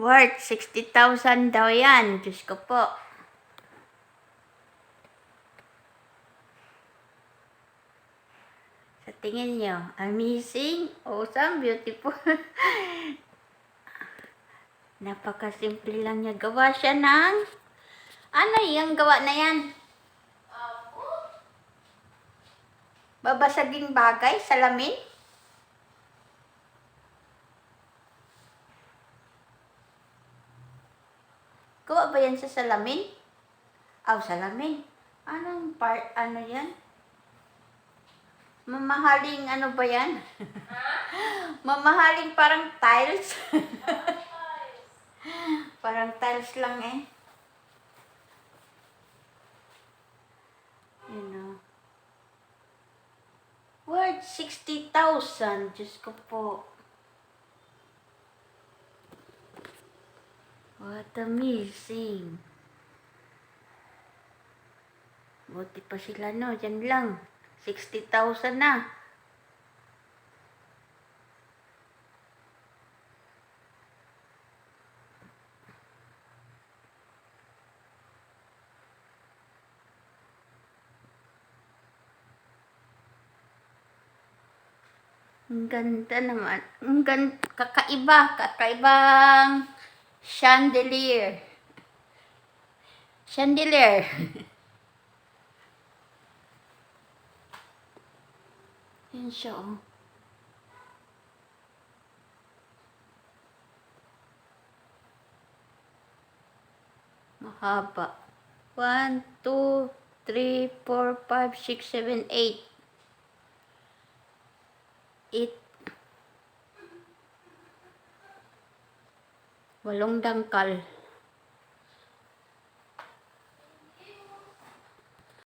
Worth 60,000 daw yan. Diyos ko po. Sa tingin nyo, amazing, awesome, beautiful. Napakasimple lang niya. Gawa siya ng... Ano yung gawa na yan? Babasaging bagay, salamin? Gawa ba yan sa salamin? Salamin. Anong part, ano yan? Mamahaling ano ba yan? Mamahaling parang tiles. Parang tiles lang eh. You know. Worth 60,000. Diyos ko po. What amazing. Buti pa sila no. Diyan lang. 60,000 na. Ang ganda naman. Ang ganda. Kakaiba. Kakaibang chandelier. Chandelier. Yan siya oh. Mahaba. 1, 2, 3, 4, 5, 6, 7, 8. 8. 8 dangkal.